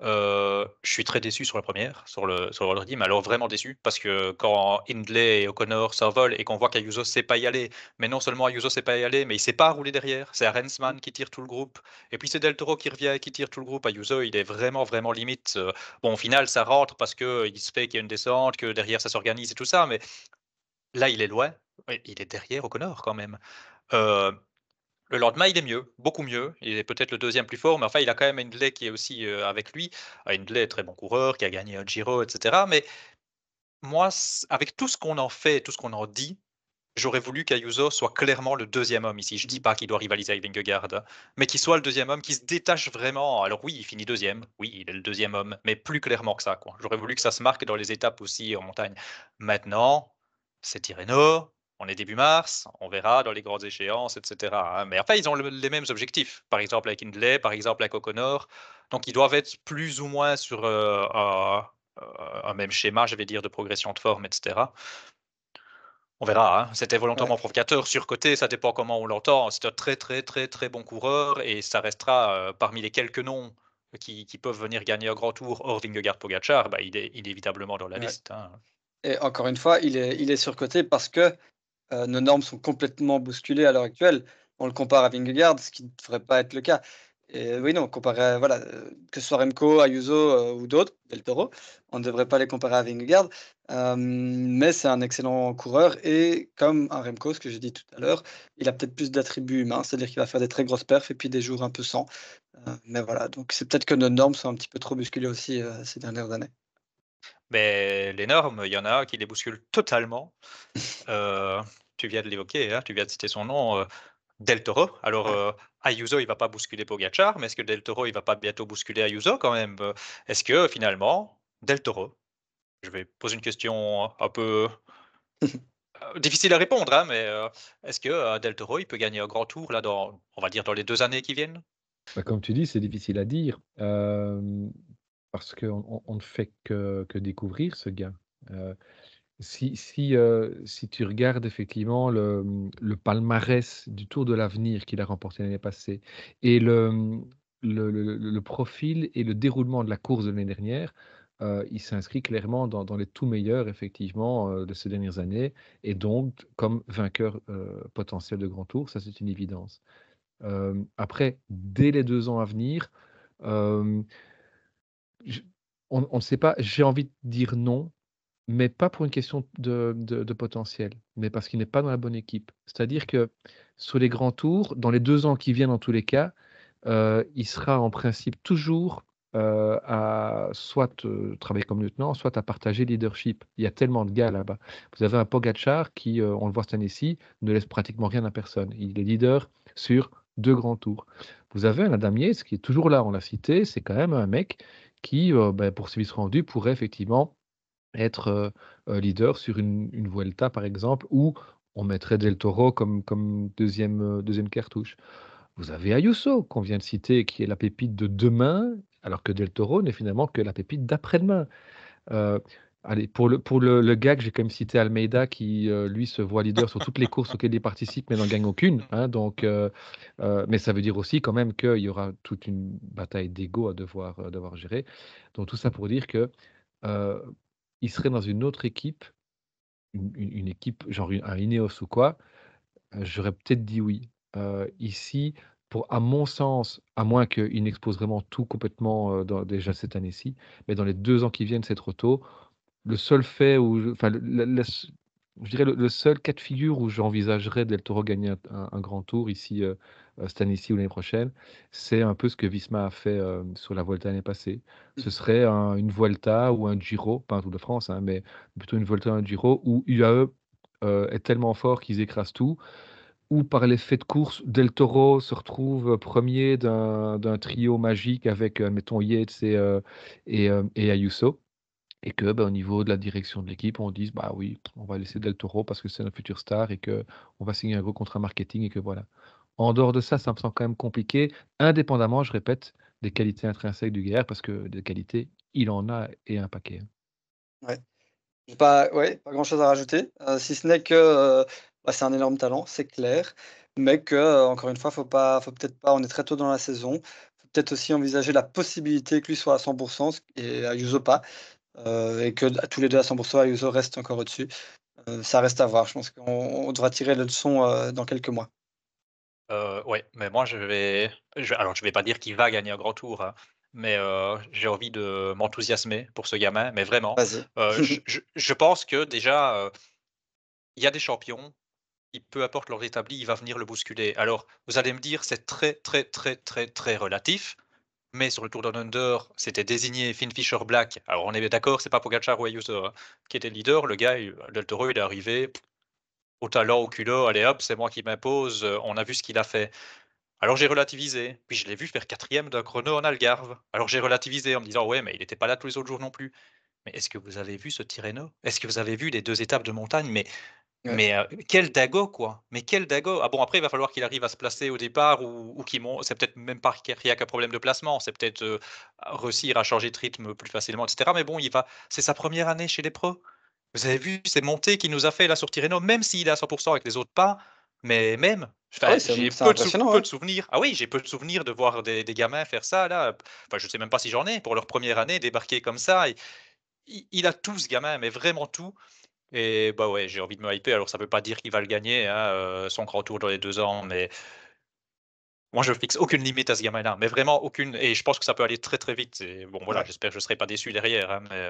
C: je suis très déçu sur la première, sur le vendredi, mais alors vraiment déçu parce que quand Hindley et O'Connor s'envolent et qu'on voit qu'Ayuso sait pas y aller, mais non seulement Ayuso sait pas y aller, mais il sait pas rouler derrière. C'est
B: Mmh.
C: Arensman qui tire tout le groupe et puis c'est Del Toro qui revient et qui tire tout le groupe. Ayuso, il est vraiment, vraiment limite, bon au final ça rentre parce qu'il se fait qu'il y a une descente, que derrière ça s'organise et tout ça, mais là il est loin. Oui, il est derrière O'Connor quand même. Heu, le lendemain, il est mieux, beaucoup mieux. Il est peut-être le deuxième plus fort, mais enfin, il a quand même Hindley qui est aussi, avec lui. Hindley est très bon coureur, qui a gagné un Giro et cetera, mais moi, avec tout ce qu'on en fait, tout ce qu'on en dit, j'aurais voulu qu'Ayuso soit clairement le deuxième homme ici. Je dis pas qu'il doit rivaliser avec Vingegaard, hein, mais qu'il soit le deuxième homme, qui se détache vraiment. Alors oui, il finit deuxième, oui, il est le deuxième homme, mais plus clairement que ça, quoi. J'aurais voulu que ça se marque dans les étapes aussi en montagne. Maintenant, c'est Tirreno, on est début mars, on verra dans les grandes échéances, etc., hein. Mais enfin, ils ont les mêmes objectifs. Par exemple avec Hindley, par exemple avec O'Connor. Donc ils doivent être plus ou moins sur un même schéma, je vais dire, de progression de forme, etc. On verra, hein. C'était
B: Ouais.
C: volontairement provocateur, surcoté, ça dépend comment on l'entend. C'est un très, très, très, très bon coureur et ça restera, parmi les quelques noms qui peuvent venir gagner un grand tour hors Vingegaard-Pogačar, bah, il est inévitablement dans la
B: Ouais.
C: liste, hein.
B: Et encore une fois, il est surcoté parce que nos normes sont complètement bousculées à l'heure actuelle. On le compare à Vingegaard, ce qui ne devrait pas être le cas. Et oui, non, comparé à voilà, que ce soit Remco, Ayuso, ou d'autres, Del Toro, on ne devrait pas les comparer à Vingegaard. Mais c'est un excellent coureur et comme un Remco, ce que j'ai dit tout à l'heure, il a peut-être plus d'attributs humains, c'est-à-dire qu'il va faire des très grosses perfs et puis des jours un peu sans. Mais voilà, donc c'est peut-être que nos normes sont un petit peu trop bousculées aussi, ces dernières années.
C: Mais les normes, il y en a un qui les bouscule totalement. Heu, Tu viens de l'évoquer, hein, tu viens de citer son nom, Del Toro. Alors,
B: Ouais.
C: Ayuso, il va pas bousculer Pogačar, mais est-ce que Del Toro, il va pas bientôt bousculer Ayuso quand même? Est-ce que finalement, Del Toro, je vais poser une question un peu difficile à répondre, hein, mais est-ce que, Del Toro, il peut gagner un grand tour là dans, on va dire, dans les 2 années qui viennent?
A: Bah, comme tu dis, c'est difficile à dire, parce qu'on ne fait que découvrir ce gars. Heu, si tu regardes effectivement le palmarès du Tour de l'Avenir qu'il a remporté l'année passée et le profil et le déroulement de la course de l'année dernière, il s'inscrit clairement dans les tout meilleurs effectivement, de ces dernières années et donc comme vainqueur, potentiel de grand tour, ça c'est une évidence. Après, dès les 2 ans à venir, hem, j on ne sait pas. J'ai envie de dire non, mais pas pour une question de potentiel, mais parce qu'il n'est pas dans la bonne équipe. C'est-à-dire que sur les grands tours, dans les 2 ans qui viennent, en tous les cas, il sera en principe toujours, à soit, travailler comme lieutenant, soit à partager le leadership. Il y a tellement de gars là-bas. Vous avez un Pogačar qui, on le voit cette année-ci, ne laisse pratiquement rien à personne. Il est leader sur 2 grands tours. Vous avez un Adam Yates qui est toujours là, on l'a cité, c'est quand même un mec qui, pour ses vices rendus, pourrait effectivement être, leader sur une Vuelta, par exemple, où on mettrait Del Toro comme 2e cartouche. Vous avez Ayuso qu'on vient de citer, qui est la pépite de demain, alors que Del Toro n'est finalement que la pépite d'après-demain. Heu, Allez, pour le gag, j'ai quand même cité Almeida qui, lui, se voit leader sur toutes les courses auxquelles il participe, mais n'en gagne aucune, hein, donc mais ça veut dire aussi quand même qu'il y aura toute une bataille d'ego à devoir gérer. Donc tout ça pour dire que, heu, il serait dans une autre équipe, une équipe genre un Ineos ou quoi, j'aurais peut-être dit oui. Ici, à mon sens, à moins qu'il n'expose vraiment tout complètement, déjà cette année-ci, mais dans les 2 ans qui viennent, c'est trop tôt. Le seul fait où enfin, le s je dirais le seul cas de figure où j'envisagerais Del Toro gagner un grand tour ici, cette année-ci ou l'année prochaine, c'est un peu ce que Visma a fait, sur la Vuelta l'année passée. Ce serait une Vuelta ou un Giro, pas un Tour de France, hein, mais plutôt une Vuelta ou un Giro où UAE, est tellement fort qu'ils écrasent tout, ou par l'effet de course, Del Toro se retrouve, 1er d'un trio magique avec, mettons Yates et Ayuso et que, bah, au niveau de la direction de l'équipe, on dise: «Bah, oui, on va laisser Del Toro parce que c'est notre future star et que on va signer un gros contrat marketing» et que voilà. En dehors de ça, ça me semble quand même compliqué, indépendamment, je répète, des qualités intrinsèques du gaillard parce que des qualités, il en a et un paquet, hein.
B: Ouais. J'ai pas ouais, pas grand-chose à rajouter, si ce n'est que, bah, c'est un énorme talent, c'est clair, mais que, encore une fois, faut peut-être pas on est très tôt dans la saison, faut peut-être aussi envisager la possibilité que lui soit à 100 ce et Ayuso pas, et que à tous les 2 à 100 Ayuso reste encore au-dessus. Ça reste à voir, je pense qu'on devra tirer les leçons, dans quelques mois.
C: Ouais, mais moi je vais pas dire qu'il va gagner un grand tour, hein, mais j'ai envie de m'enthousiasmer pour ce gamin, mais vraiment.
B: Vas-y.
C: Je pense que déjà, il y a des champions, et peu importe leur établi, il va venir le bousculer. Alors, vous allez me dire, c'est très, très, très, très, très relatif. mais sur le Tour Down Under, c'était désigné Finn Fisher Black. Alors on est d'accord, c'est pas Pogacar ou Ayuso qui était le leader. Le gars, Del Toro, il est arrivé au talent, au culot, allez hop, c'est moi qui m'impose. On a vu ce qu'il a fait. Alors j'ai relativisé. Puis je l'ai vu faire 4e d'un chrono en Algarve. Alors j'ai relativisé en me disant ouais, mais il n'était pas là tous les autres jours non plus. Mais est-ce que vous avez vu ce Tirreno? Est-ce que vous avez vu les 2 étapes de montagne?
B: Ouais.
C: Quel dago, quoi! Mais quel dago! Ah bon, après, il va falloir qu'il arrive à se placer au départ ou qu'il monte. C'est peut-être même pas qu'il y a qu'un problème de placement, c'est peut-être, réussir à changer de rythme plus facilement, et cetera. Mais bon, c'est sa première année chez les pros. Vous avez vu ces montées qu'il nous a fait là sur Tirreno, même s'il est à 100 avec les autres pas, mais même,
B: Ah
C: enfin,
B: oui,
C: j'ai
B: c'est impressionnant,
C: peu
B: ouais.
C: de souvenirs. Ah oui, j'ai peu de souvenirs de voir des gamins faire ça là, enfin, je sais même pas si j'en ai, pour leur première année, débarquer comme ça. Il a tout ce gamin, mais vraiment tout. Et bah, ouais, j'ai envie de me hyper. Alors ça veut pas dire qu'il va le gagner, hein, son grand tour dans les 2 ans, mais moi je fixe aucune limite à ce gamin-là, mais vraiment aucune, et je pense que ça peut aller très, très vite. Et bon voilà,
B: Ouais.
C: j'espère que je serai pas déçu derrière, hein, mais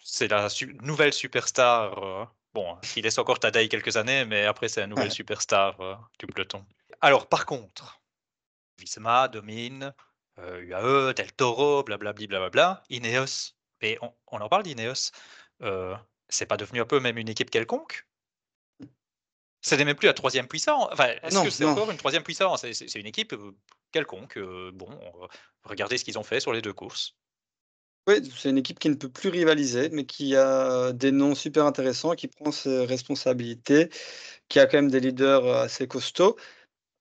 C: c'est la nouvelle superstar, bon, il laisse encore Tadej quelques années, mais après c'est la nouvelle
B: Ouais.
C: superstar, du peloton. Alors par contre, Visma domine, UAE, Del Toro, blablabli, blablabla. Ineos, et on en parle d'Ineos, heu, c'est pas devenu un peu même une équipe quelconque? Ce n'est même plus la troisième puissance. Enfin,
B: Ah
C: est-ce que
B: non,
C: c'est
B: non.
C: encore une troisième puissance? C'est une équipe, quelconque, bon, regardez ce qu'ils ont fait sur les 2 courses.
B: Oui, c'est une équipe qui ne peut plus rivaliser, mais qui a des noms super intéressants, qui prend ses responsabilités, qui a quand même des leaders, assez costauds,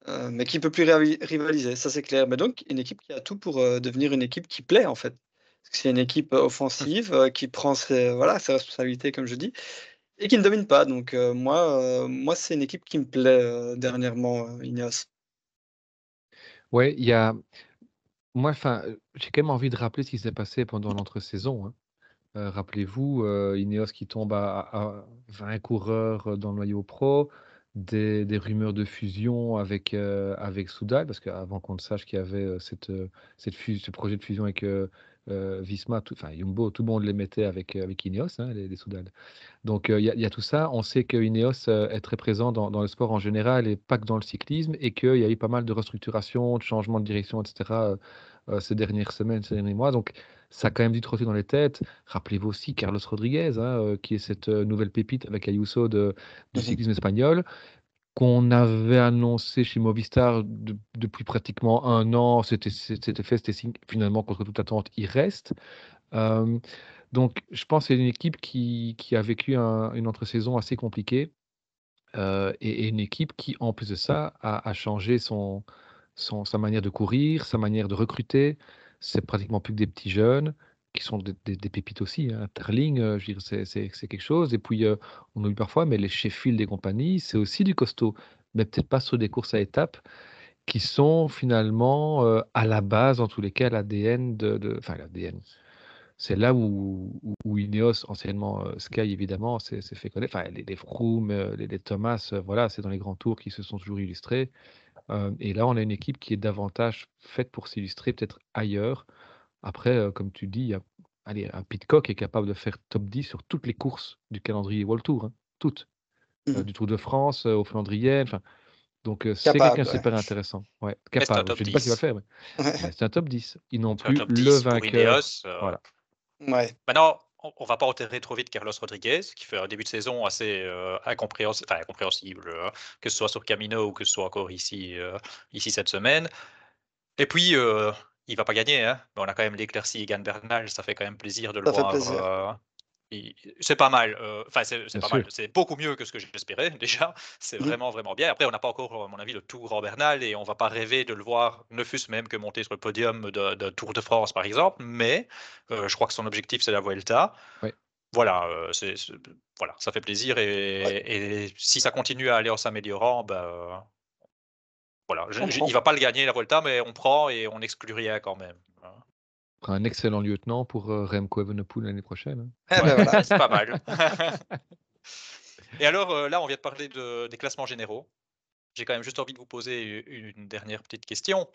B: mais qui ne peut plus rivaliser, ça c'est clair. Mais donc une équipe qui a tout pour, devenir une équipe qui plaît, en fait. Parce que c'est une équipe,
C: Mmh.
B: offensive, qui prend ses responsabilités comme je dis et qui ne domine pas. Donc moi c'est une équipe qui me plaît, dernièrement, Ineos.
A: Ouais, il y a moi, enfin, j'ai quand même envie de rappeler ce qui s'est passé pendant l'entre-saison, hein. Rappelez-vous, Ineos qui tombe à 20 coureurs, dans le maillot pro, des rumeurs de fusion avec Soudal, parce qu'avant qu'on ne sache qu'il y avait, ce projet de fusion avec, Visma, enfin Jumbo, tout le monde les mettait avec Ineos, hein, les Soudal. Donc, il y a tout ça. On sait que Ineos, est très présent dans le sport en général et pas que dans le cyclisme, et qu'il y a eu pas mal de restructurations, de changements de direction et cetera, ces dernières semaines, ces derniers mois. Donc ça a quand même dû trotter dans les têtes. Rappelez-vous aussi Carlos Rodriguez, hein, qui est cette, nouvelle pépite avec Ayuso du
B: Mmh mh.
A: cyclisme espagnol, qu'on avait annoncé chez Movistar depuis pratiquement un an. C'était fait, c'était signé. Finalement, contre toute attente, il reste. Hem, donc je pense que c'est une équipe qui a vécu une entre-saison assez compliquée, et une équipe qui, en plus de ça, a changé sa manière de courir, sa manière de recruter. C'est pratiquement plus que des petits jeunes qui sont des pépites aussi, hein. Terling, je veux dire, c'est quelque chose, et puis, on oublie parfois, mais les Sheffield et compagnie, c'est aussi du costaud, mais peut-être pas sur des courses à étapes qui sont finalement, à la base, en tous les cas, l'ADN enfin l'ADN. C'est là où Ineos, anciennement, Sky évidemment, s'est fait connaître. Enfin les Froome, les Thomas, voilà, c'est dans les grands tours qui se sont toujours illustrés. Et là, on a une équipe qui est davantage faite pour s'illustrer peut-être ailleurs. Après, comme tu dis, il y a allez, un Pidcock est capable de faire top 10 sur toutes les courses du calendrier World Tour, hein, toutes.
B: Mmh.
A: Du Tour de France, aux Flandriennes, enfin donc c'est quelqu'un de
B: Capable, ouais.
A: super intéressant. Ouais,
C: Mais c'est un
A: capable.
C: top
A: Je ne dis pas qu'il va le
C: 10.
A: faire, mais
B: Ouais.
A: c'est un top 10. Ils n'ont
C: C'est un
A: plus
C: top
A: le
C: 10 pour
A: vainqueur.
C: Ineos,
A: Voilà.
B: Ouais.
C: maintenant, on va pas enterrer trop vite Carlos Rodriguez, qui fait un début de saison assez, incompréhensible, que ce soit sur Camino ou que ce soit encore ici cette semaine. Et puis, il va pas gagner, hein, mais on a quand même l'éclaircie Egan Bernal, ça fait quand même plaisir de le
B: Ça fait
C: voir,
B: plaisir.
C: i c'est pas mal, enfin c'est
A: Bien
C: pas mal,
A: sûr.
C: c'est beaucoup mieux que ce que j'espérais déjà, c'est
B: Mmh mh.
C: vraiment, vraiment bien. Après on n'a pas encore, à mon avis, le tout grand Bernal, et on va pas rêver de le voir, ne fût-ce même que monter sur le podium d'un Tour de France, par exemple, mais je crois que son objectif, c'est la Vuelta.
A: Ouais.
C: Voilà, voilà, ça fait plaisir,
B: Ouais,
C: et si ça continue à aller en s'améliorant, bah, voilà,
B: on
C: il
B: prend.
C: va pas le gagner la Volta, mais on prend et on n'exclut rien quand même, hein.
A: Fera un excellent lieutenant pour, Remco Evenepoel l'année prochaine,
B: Eh
C: Ouais,
B: beh, voilà.
C: c'est pas mal. Et alors, là, on vient de parler des classements généraux. J'ai quand même juste envie de vous poser une dernière petite question.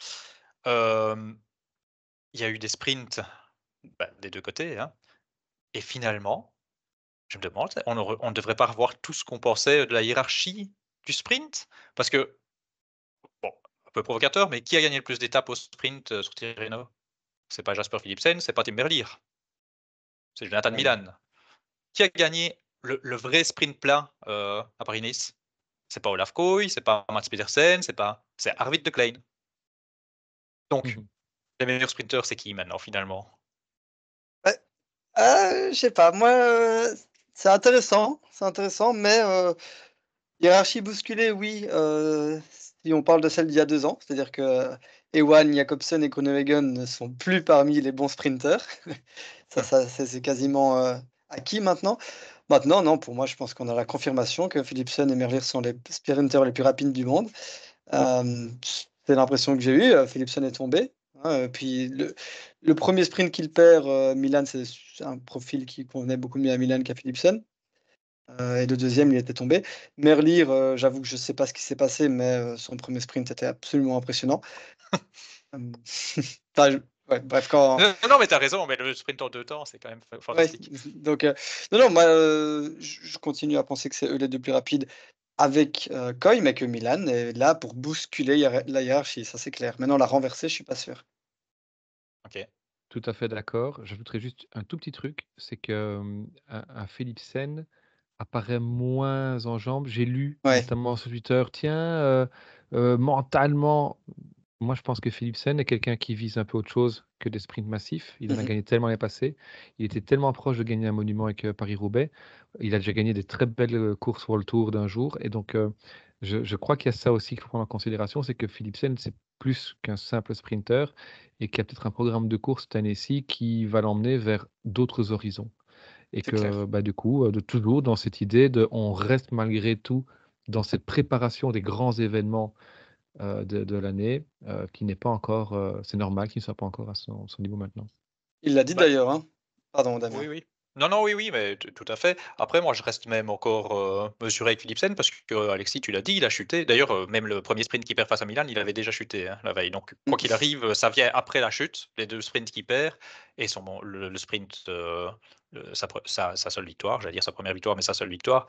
C: Hem, il y a eu des sprints, bah, des 2 côtés, hein, et finalement, je me demande, on ne devrait pas revoir tout ce qu'on pensait de la hiérarchie du sprint? Parce que bon, un peu provocateur, mais qui a gagné le plus d'étapes au sprint sur Tirreno? C'est pas Jasper Philipsen, c'est pas Tim Merlier. C'est Jonathan Milan. Qui a gagné le vrai sprint plat à Paris-Nice? C'est pas Olaf Koy, c'est pas Mats Pedersen, c'est Arvid de Klein. Donc, les meilleurs sprinteurs, c'est qui maintenant finalement?
B: Je sais pas, moi, c'est intéressant, mais hiérarchie bousculée, oui, si on parle de celle d'il y a 2 ans, c'est-à-dire que Ewan, Jakobsen et Groenewegen ne sont plus parmi les bons sprinteurs. Ça, c'est quasiment, acquis maintenant. Maintenant, non, pour moi, je pense qu'on a la confirmation que Philipsen et Merlier sont les sprinteurs les plus rapides du monde. C'est l'impression que j'ai eue, Philipsen est tombé, hein, puis le 1er sprint qu'il perd, Milan, c'est un profil qui convenait beaucoup mieux à Milan qu'à Philipsen, et le 2e, il était tombé. Merlier, j'avoue que je sais pas ce qui s'est passé, mais son 1er sprint était absolument impressionnant. Enfin, ouais, bref, quand
C: Non, mais t'as raison, mais le sprint en 2 temps, c'est quand même fantastique.
B: Ouais, donc non, moi, je continue à penser que c'est eux les 2 plus rapides avec, Koy, mais que Milan est là pour bousculer la hiérarchie, ça c'est clair. Maintenant la renverser, je suis pas sûr.
C: OK.
A: Tout à fait d'accord. J'ajouterais juste un tout petit truc, c'est que, un Philipsen apparaît moins en jambes. J'ai lu
B: Ouais.
A: notamment sur Twitter: «Tiens, mentalement». Moi, je pense que Philipsen est quelqu'un qui vise un peu autre chose que des sprints massifs. Il en a
B: Mmh.
A: gagné tellement l'année passée. Il était tellement proche de gagner un monument avec, Paris-Roubaix. Il a déjà gagné des très belles, courses World Tour d'un jour et donc, je crois qu'il y a ça aussi qu'il faut prendre en considération, c'est que Philipsen, c'est plus qu'un simple sprinter et qu'il y a peut-être un programme de course cette année-ci qui va l'emmener vers d'autres horizons et
B: C'est clair.
A: que, bah, du coup, de toujours dans cette idée de on reste malgré tout dans cette préparation des grands événements de l'année, qui n'est pas encore, c'est normal qu'il ne soit pas encore à son niveau maintenant.
B: Il l'a dit
C: Bah,
B: d'ailleurs, hein. Pardon Damien.
C: oui, oui. Non, non, oui, oui, mais tout à fait. Après, moi, je reste même encore mesuré avec Philipsen parce que Alexis, tu l'as dit, il a chuté. D'ailleurs, même le premier sprint qu'il perd face à Milan, il avait déjà chuté hein, la veille. Donc, quoi qu'il arrive, ça vient après la chute, les 2 sprints qu'il perd et le sprint, sa seule victoire, j'allais dire sa première victoire, mais sa seule victoire,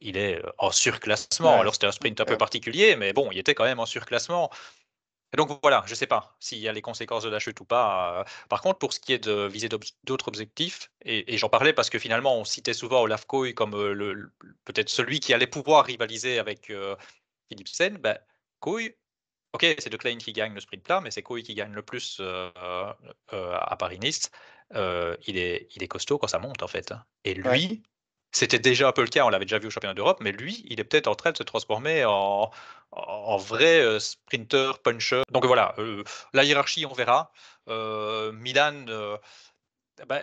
C: il est en surclassement.
B: Ouais,
C: Alors, c'était un sprint un peu
B: incroyable.
C: particulier, mais bon, il était quand même en surclassement. Et donc voilà, je ne sais pas s'il y a les conséquences de la chute ou pas. Par contre, pour ce qui est de viser d'autres objectifs, et j'en parlais parce que finalement, on citait souvent Olaf Koy comme peut-être celui qui allait pouvoir rivaliser avec Philipsen. Ben, Koy, ok, c'est De Klein qui gagne le sprint plat, mais c'est Koy qui gagne le plus à Paris-Nice. Il est costaud quand ça monte en fait. Hein. Et
B: Ouais.
C: lui, c'était déjà un peu le cas, on l'avait déjà vu au championnat d'Europe, mais lui, il est peut-être en train de se transformer en vrai sprinter, puncher. Donc voilà, la hiérarchie, on verra. Milan, bah,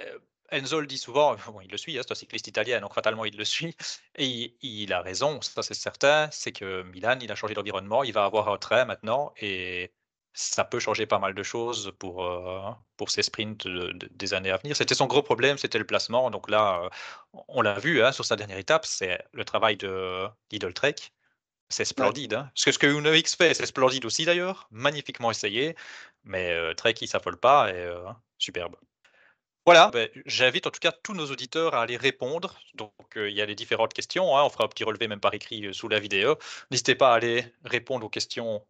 C: Enzo le dit souvent, bon, il le suit, hein, c'est un cycliste italien, donc fatalement il le suit, et il a raison, ça c'est certain, c'est que Milan, il a changé d'environnement, il va avoir un train maintenant, et ça peut changer pas mal de choses pour ses sprints des années à venir. C'était son gros problème, c'était le placement, donc là, on l'a vu hein, sur sa dernière étape, c'est le travail de Lidl Trek, c'est
B: Ouais.
C: splendide. Hein. Ce que Uno X fait, c'est splendide aussi d'ailleurs, magnifiquement essayé, mais Trek, il s'affole pas, et superbe. Voilà, j'invite en tout cas tous nos auditeurs à aller répondre. Donc, il y a les différentes questions, hein, on fera un petit relevé même par écrit, sous la vidéo. N'hésitez pas à aller répondre aux questions,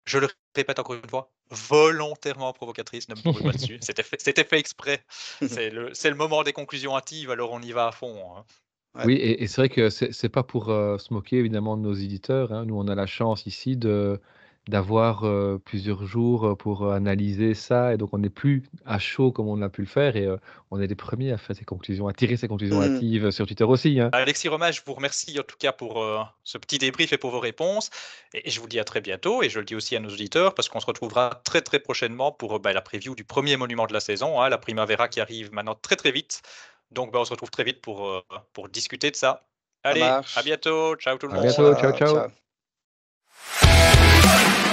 C: je le répète encore une fois, volontairement provocatrices, ne me tombez pas dessus, c'était fait exprès. C'est le moment des conclusions hâtives, alors on y va à fond, hein.
B: Ouais.
A: Oui et c'est vrai que c'est pas pour, se moquer évidemment de nos éditeurs, hein. Nous, on a la chance ici d'avoir, plusieurs jours, pour, analyser ça et donc on n'est plus à chaud comme on a pu le faire et on est les premiers à faire ces conclusions, à tirer ces conclusions
B: Mmh.
A: hâtives sur Twitter aussi, hein.
C: Alexis Romain, je vous remercie en tout cas pour ce petit débrief et pour vos réponses. Et je vous dis à très bientôt. Et je le dis aussi à nos auditeurs parce qu'on se retrouvera très très prochainement pour la preview du premier monument de la saison, hein, la Primavera qui arrive maintenant très très vite. Donc on se retrouve très vite pour discuter de ça.
B: Ça
C: Allez, à
B: marche.
C: bientôt. Ciao tout le
A: À bientôt,
C: monde.
A: ciao,
B: Ciao,
A: ciao.
B: ciao.